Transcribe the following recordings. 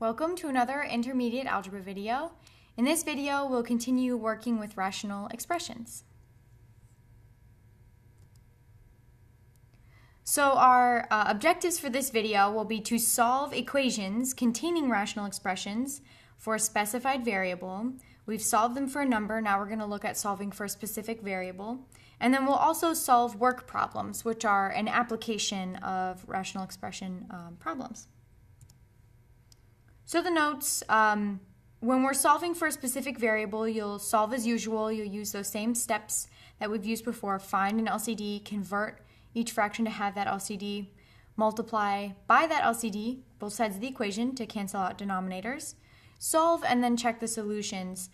Welcome to another Intermediate Algebra video. In this video, we'll continue working with rational expressions. So our objectives for this video will be to solve equations containing rational expressions for a specified variable. We've solved them for a number, now we're going to look at solving for a specific variable. And then we'll also solve work problems, which are an application of rational expression problems. So the notes, when we're solving for a specific variable, you'll solve as usual. You'll use those same steps that we've used before. Find an LCD, convert each fraction to have that LCD, multiply by that LCD, both sides of the equation to cancel out denominators, solve, and then check the solutions.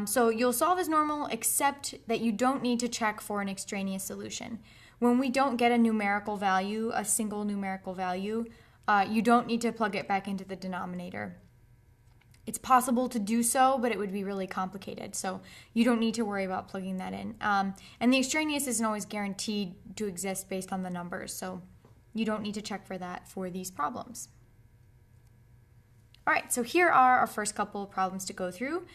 So you'll solve as normal, except that you don't need to check for an extraneous solution. When we don't get a numerical value, a single numerical value, you don't need to plug it back into the denominator. It's possible to do so, but it would be really complicated. So you don't need to worry about plugging that in. And the extraneous isn't always guaranteed to exist based on the numbers. So you don't need to check for that for these problems. All right, so here are our first couple of problems to go through.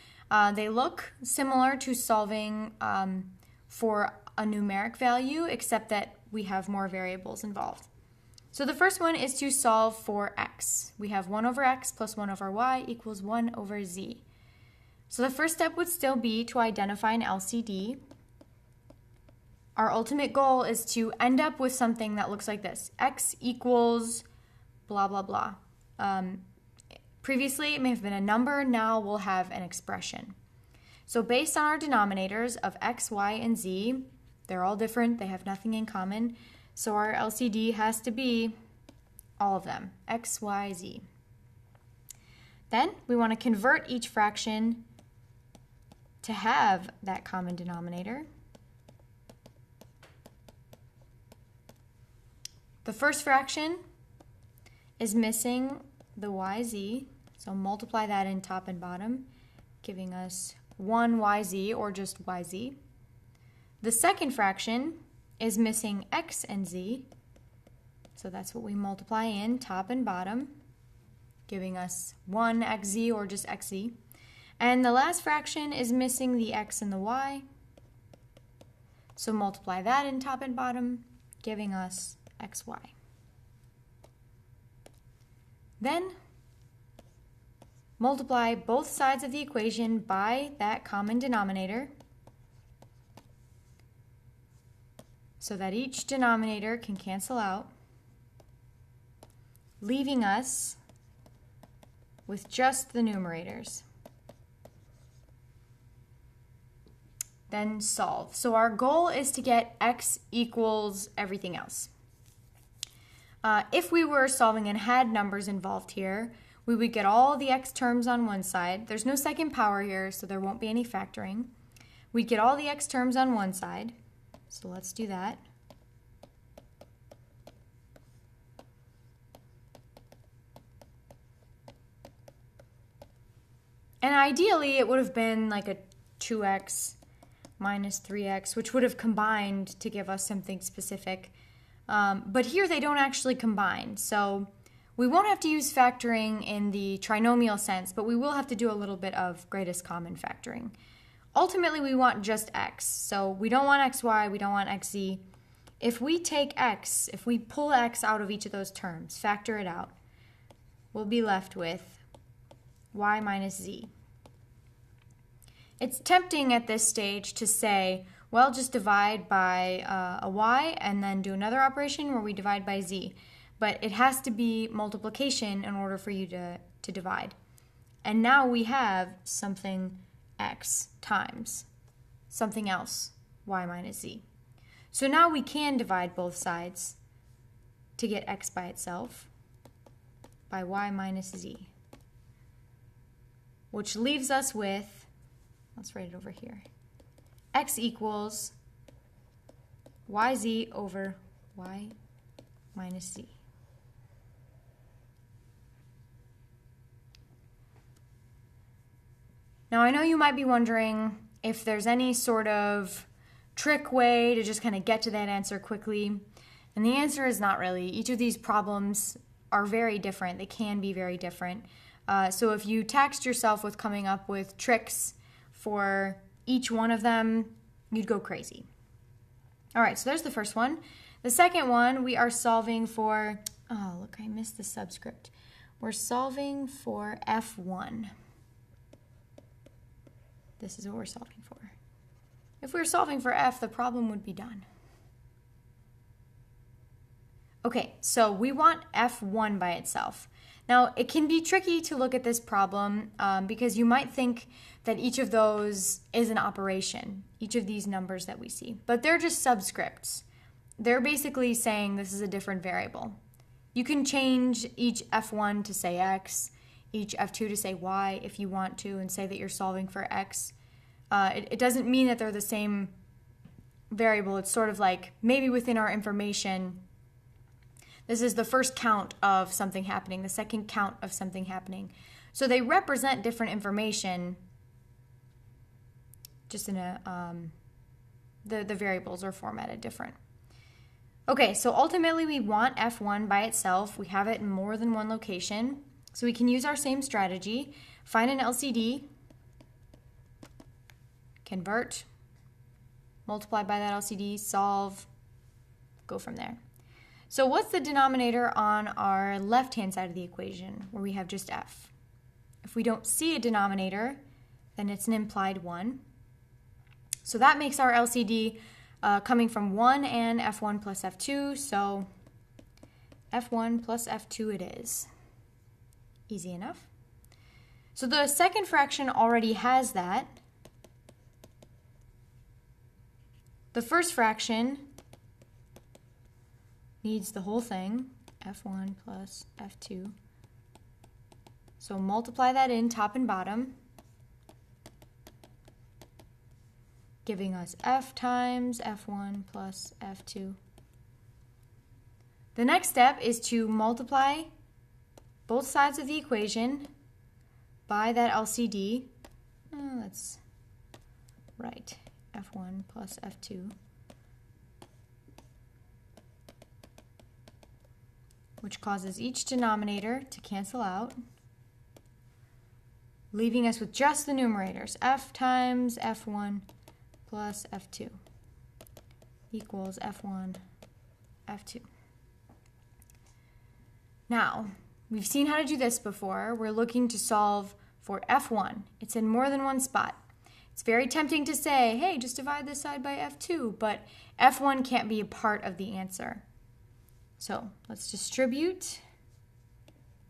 They look similar to solving for a numeric value, except that we have more variables involved. So the first one is to solve for x. We have 1 over x plus 1 over y equals 1 over z. So the first step would still be to identify an LCD. Our ultimate goal is to end up with something that looks like this. X equals blah, blah, blah. Previously, it may have been a number. Now we'll have an expression. So based on our denominators of x, y, and z, they're all different. They have nothing in common. So our LCD has to be all of them, x, y, z. Then we want to convert each fraction to have that common denominator. The first fraction is missing the yz, so multiply that in top and bottom, giving us 1yz, or just yz. The second fraction is missing x and z, so that's what we multiply in top and bottom, giving us 1xz, or just xz. And the last fraction is missing the x and the y, so multiply that in top and bottom, giving us xy. Then multiply both sides of the equation by that common denominator, so that each denominator can cancel out, leaving us with just the numerators. Then solve. So our goal is to get x equals everything else. If we were solving and had numbers involved here, we would get all the x terms on one side. There's no second power here, so there won't be any factoring. We'd get all the x terms on one side. So let's do that. And ideally, it would have been like a 2x minus 3x, which would have combined to give us something specific. But here they don't actually combine. So we won't have to use factoring in the trinomial sense, but we will have to do a little bit of greatest common factoring. Ultimately, we want just x. So we don't want xy, we don't want xz. If we take x, if we pull x out of each of those terms, factor it out, we'll be left with y minus z. It's tempting at this stage to say, well, just divide by a y and then do another operation where we divide by z. But it has to be multiplication in order for you to divide. And now we have something x times something else, y minus z. So now we can divide both sides to get x by itself by y minus z, which leaves us with, let's write it over here, x equals yz over y minus z. Now I know you might be wondering if there's any sort of trick way to just kind of get to that answer quickly. And the answer is not really. Each of these problems are very different. They can be very different. So if you taxed yourself with coming up with tricks for each one of them, you'd go crazy. All right, so there's the first one. The second one, we are solving for, oh, look, I missed the subscript. We're solving for F1. This is what we're solving for. If we were solving for F, the problem would be done. Okay, so we want F1 by itself. Now, it can be tricky to look at this problem because you might think that each of those is an operation, each of these numbers that we see, but they're just subscripts. They're basically saying this is a different variable. You can change each F1 to say X, each F2 to say Y if you want to, and say that you're solving for X. It doesn't mean that they're the same variable. It's sort of like maybe within our information, this is the first count of something happening, the second count of something happening. So they represent different information, just in the variables are formatted different. Okay, so ultimately we want F1 by itself. We have it in more than one location. So we can use our same strategy, find an LCD, convert, multiply by that LCD, solve, go from there. So what's the denominator on our left-hand side of the equation where we have just F? If we don't see a denominator, then it's an implied 1. So that makes our LCD coming from 1 and F1 plus F2, so F1 plus F2 it is. Easy enough. So the second fraction already has that. The first fraction needs the whole thing, F1 plus F2. So multiply that in top and bottom, giving us F times F1 plus F2. The next step is to multiply both sides of the equation by that LCD. Oh, that's right, F1 plus F2. Which causes each denominator to cancel out, leaving us with just the numerators, F times F1 plus F2 equals F1, F2. Now, we've seen how to do this before. We're looking to solve for F1. It's in more than one spot. It's very tempting to say, hey, just divide this side by F2, but F1 can't be a part of the answer. So let's distribute.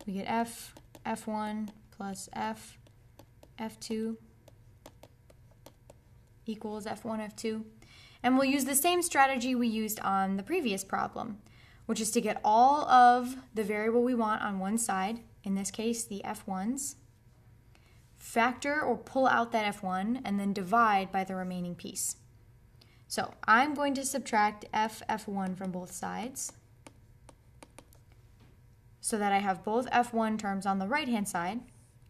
We get F, F1 plus F, F2 equals F1, F2. And we'll use the same strategy we used on the previous problem, which is to get all of the variable we want on one side, in this case the F1s, factor or pull out that F1, and then divide by the remaining piece. So I'm going to subtract F1 from both sides, so that I have both F1 terms on the right-hand side.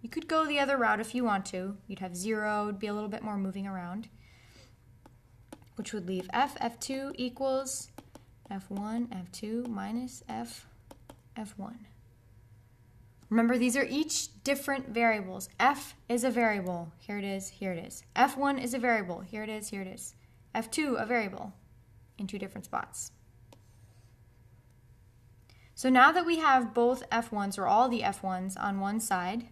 You could go the other route if you want to. You'd have 0, it'd be a little bit more moving around, which would leave F2 equals F1, F2 minus F1. Remember, these are each different variables. F is a variable. Here it is, here it is. F1 is a variable. Here it is, here it is. F2, a variable in two different spots. So now that we have both F1s, or all the F1s, on one side,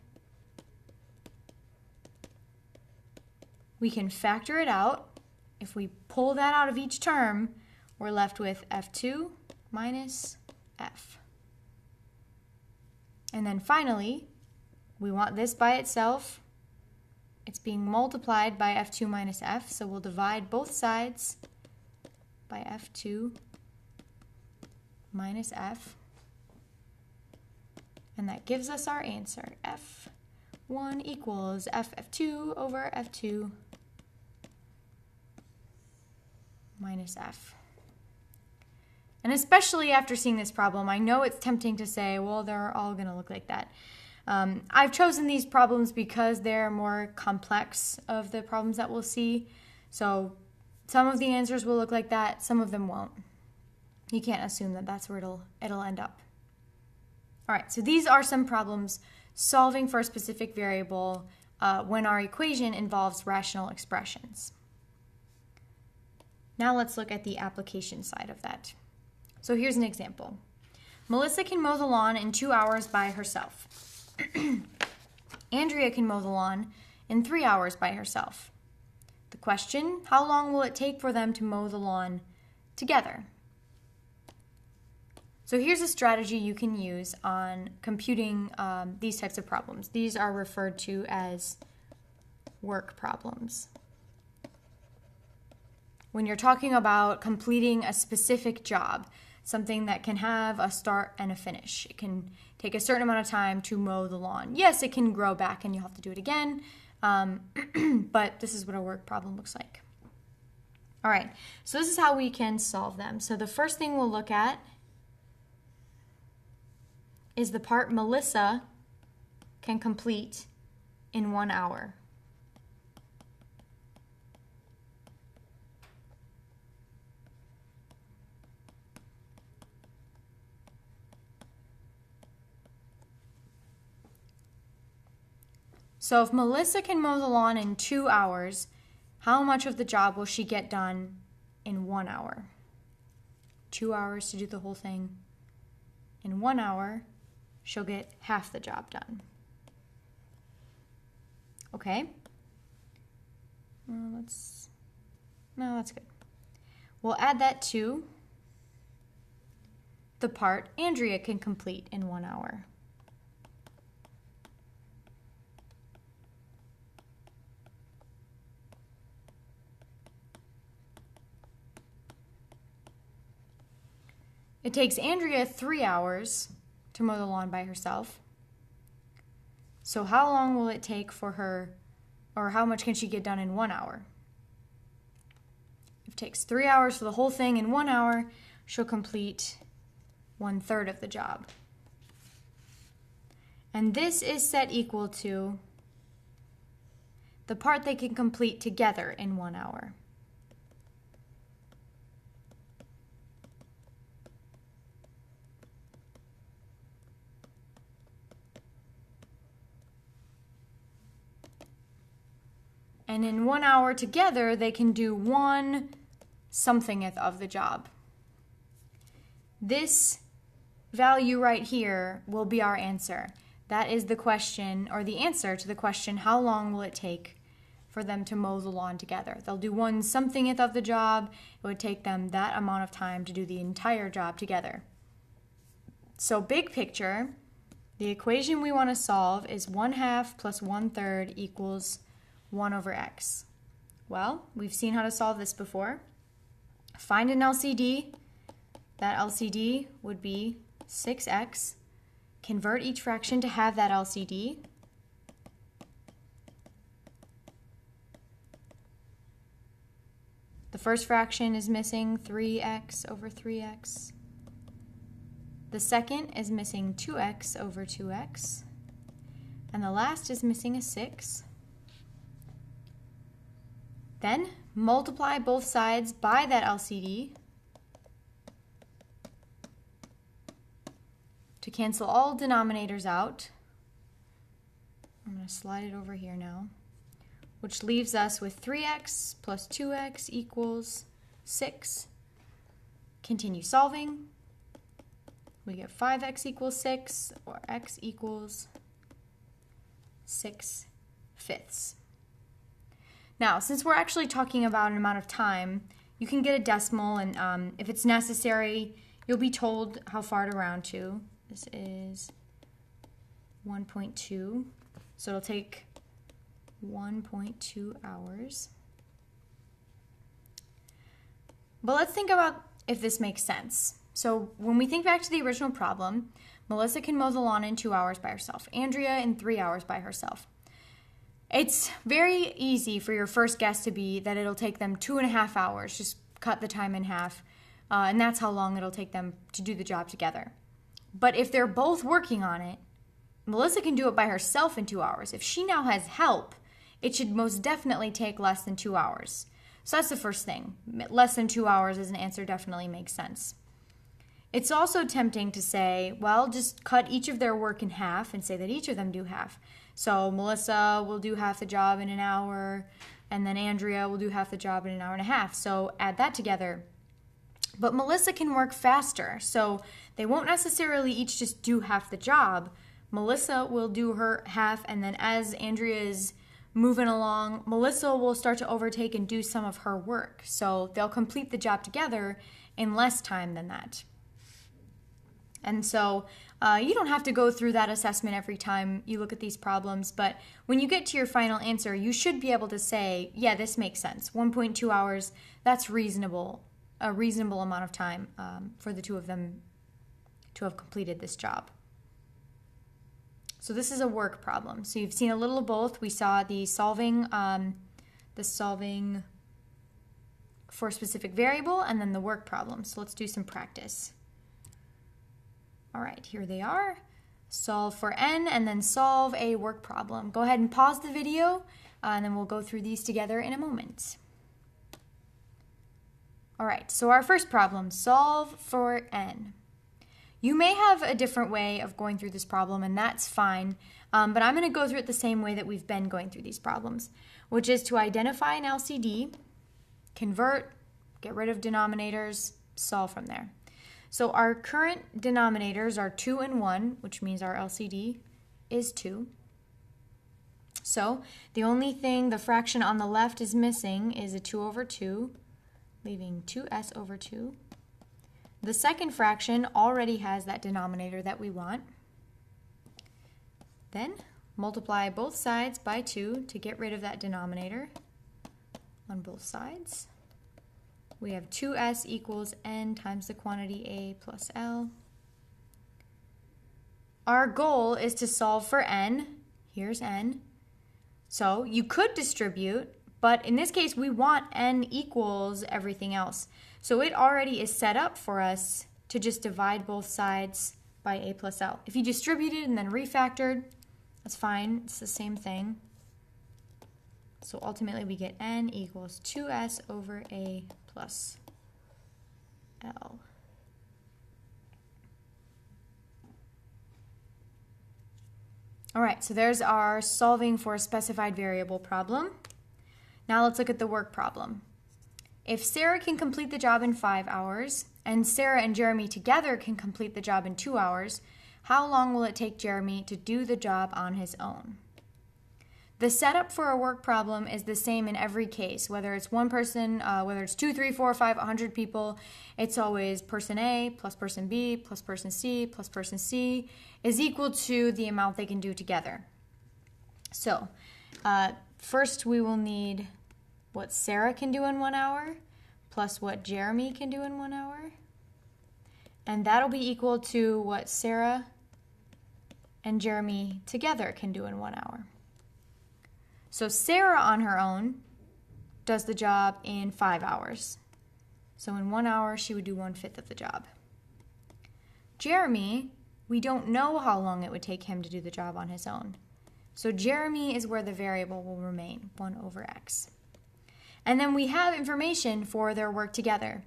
we can factor it out. If we pull that out of each term, we're left with F2 minus F. And then finally, we want this by itself. It's being multiplied by F2 minus F, so we'll divide both sides by F2 minus F. And that gives us our answer. F1 equals F2 over F2 minus F. And especially after seeing this problem, I know it's tempting to say, well, they're all going to look like that. I've chosen these problems because they're more complex of the problems that we'll see. So some of the answers will look like that, some of them won't. You can't assume that that's where it'll end up. All right, so these are some problems solving for a specific variable when our equation involves rational expressions. Now let's look at the application side of that. So here's an example. Melissa can mow the lawn in 2 hours by herself. Andrea can mow the lawn in 3 hours by herself. The question, how long will it take for them to mow the lawn together? So here's a strategy you can use on computing these types of problems. These are referred to as work problems. When you're talking about completing a specific job, something that can have a start and a finish. It can take a certain amount of time to mow the lawn. Yes, it can grow back and you'll have to do it again, but this is what a work problem looks like. All right, so this is how we can solve them. So the first thing we'll look at is the part Melissa can complete in 1 hour. So if Melissa can mow the lawn in 2 hours, how much of the job will she get done in 1 hour? 2 hours to do the whole thing. In 1 hour, she'll get half the job done. Okay? No, that's good. We'll add that to the part Andrea can complete in 1 hour. It takes Andrea 3 hours to mow the lawn by herself. So how long will it take for her, or how much can she get done in 1 hour? If it takes 3 hours for the whole thing in 1 hour, she'll complete 1/3 of the job. And this is set equal to the part they can complete together in 1 hour. And in 1 hour together, they can do 1/somethingth of the job. This value right here will be our answer. That is the question, or the answer to the question, how long will it take for them to mow the lawn together? They'll do 1/somethingth of the job. It would take them that amount of time to do the entire job together. So big picture, the equation we want to solve is 1/2 plus 1/3 equals 1/x. Well, we've seen how to solve this before. Find an LCD. That LCD would be 6x. Convert each fraction to have that LCD. The first fraction is missing 3x over 3x. The second is missing 2x over 2x. And the last is missing a 6. Then multiply both sides by that LCD to cancel all denominators out. I'm going to slide it over here now, which leaves us with 3x plus 2x equals 6. Continue solving. We get 5x equals 6, or x equals 6/5. Now, since we're actually talking about an amount of time, you can get a decimal, and if it's necessary, you'll be told how far to round to. This is 1.2, so it'll take 1.2 hours. But let's think about if this makes sense. So when we think back to the original problem, Melissa can mow the lawn in 2 hours by herself. Andrea in 3 hours by herself. It's very easy for your first guess to be that it'll take them 2.5 hours. Just cut the time in half, and that's how long it'll take them to do the job together. But if they're both working on it, Melissa can do it by herself in 2 hours. If she now has help, it should most definitely take less than 2 hours. So that's the first thing. Less than 2 hours as an answer definitely makes sense. It's also tempting to say, well, just cut each of their work in half and say that each of them do half. So Melissa will do half the job in an hour, and then Andrea will do half the job in an hour and a half. So add that together. But Melissa can work faster, so they won't necessarily each just do half the job. Melissa will do her half, and then as Andrea is moving along, Melissa will start to overtake and do some of her work. So they'll complete the job together in less time than that. And so you don't have to go through that assessment every time you look at these problems, but when you get to your final answer, you should be able to say, yeah, this makes sense. 1.2 hours, that's reasonable, a reasonable amount of time for the two of them to have completed this job. So this is a work problem. So you've seen a little of both. We saw the solving for a specific variable, and then the work problem. So let's do some practice. All right, here they are. Solve for n, and then solve a work problem. Go ahead and pause the video, and then we'll go through these together in a moment. All right, so our first problem, solve for n. You may have a different way of going through this problem, and that's fine, but I'm going to go through it the same way that we've been going through these problems, which is to identify an LCD, convert, get rid of denominators, solve from there. So our current denominators are 2 and 1, which means our LCD is 2. So the only thing the fraction on the left is missing is a 2 over 2, leaving 2s over 2. The second fraction already has that denominator that we want. Then multiply both sides by 2 to get rid of that denominator on both sides. We have 2s equals n times the quantity a plus l. Our goal is to solve for n. Here's n. So you could distribute, but in this case we want n equals everything else. So it already is set up for us to just divide both sides by a plus l. If you distributed and then refactored, that's fine. It's the same thing. So ultimately we get n equals 2s over a plus l. All right, so there's our solving for a specified variable problem. Now let's look at the work problem. If Sarah can complete the job in 5 hours, and Sarah and Jeremy together can complete the job in 2 hours, how long will it take Jeremy to do the job on his own? The setup for a work problem is the same in every case, whether it's one person, whether it's 2, 3, 4, 5, 100 people, it's always person A plus person B plus person C plus person C is equal to the amount they can do together. So first we will need what Sarah can do in 1 hour plus what Jeremy can do in 1 hour. And that'll be equal to what Sarah and Jeremy together can do in 1 hour. So Sarah on her own does the job in 5 hours. So in 1 hour, she would do 1/5 of the job. Jeremy, we don't know how long it would take him to do the job on his own. So Jeremy is where the variable will remain, 1 over x. And then we have information for their work together.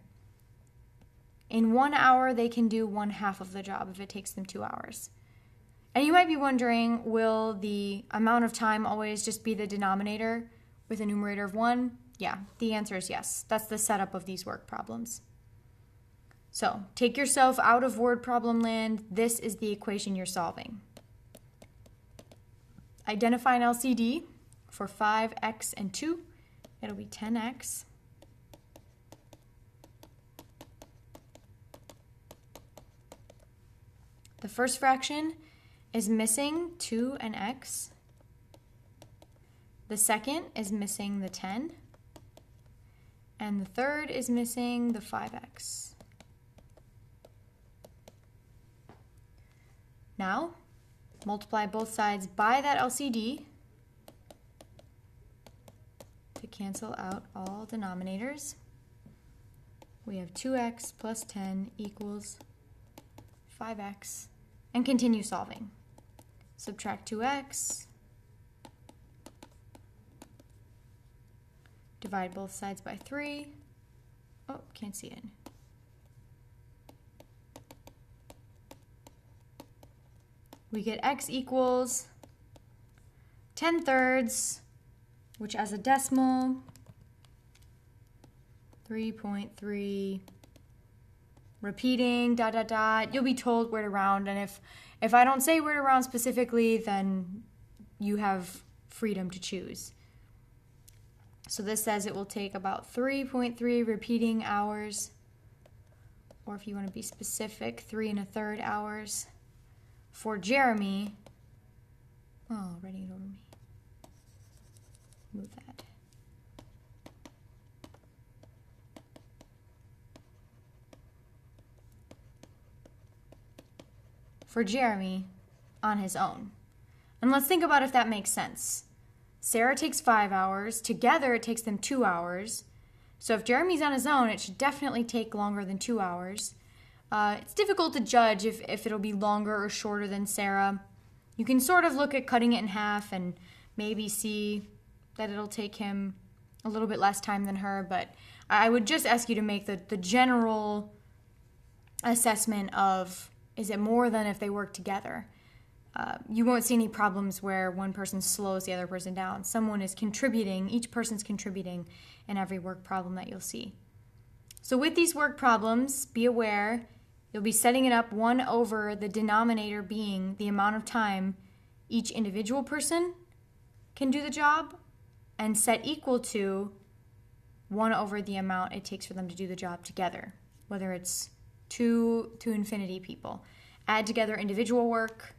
In 1 hour, they can do 1/2 of the job if it takes them 2 hours. And you might be wondering, will the amount of time always just be the denominator with a numerator of 1? Yeah, the answer is yes. That's the setup of these work problems. So take yourself out of word problem land. This is the equation you're solving. Identify an LCD for 5x and 2. It'll be 10x. The first fraction is missing 2 and x. The second is missing the 10. And the third is missing the 5x. Now, multiply both sides by that LCD to cancel out all denominators. We have 2x plus 10 equals 5x, and continue solving. Subtract 2x, divide both sides by 3. Oh, can't see it. we get x equals 10/3, which as a decimal, 3.3, repeating, ... You'll be told where to round, and if I don't say where to round specifically, then you have freedom to choose. So this says it will take about 3.3 repeating hours, or if you want to be specific, 3 1/3 hours. For Jeremy, writing it over me. Move that. For Jeremy on his own. And let's think about if that makes sense. Sarah takes 5 hours. Together, it takes them 2 hours. So if Jeremy's on his own, it should definitely take longer than 2 hours. It's difficult to judge if it'll be longer or shorter than Sarah. You can sort of look at cutting it in half and maybe see that it'll take him a little bit less time than her, but I would just ask you to make the general assessment of, is it more than if they work together? You won't see any problems where one person slows the other person down. Someone is contributing, each person's contributing in every work problem that you'll see. So with these work problems, be aware, you'll be setting it up 1 over the denominator being the amount of time each individual person can do the job, and set equal to 1 over the amount it takes for them to do the job together, whether it's 2 to infinity people. Add together individual work,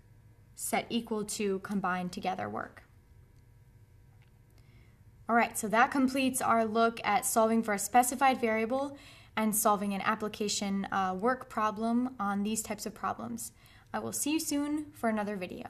set equal to combined together work. All right, so that completes our look at solving for a specified variable and solving an application work problem on these types of problems. I will see you soon for another video.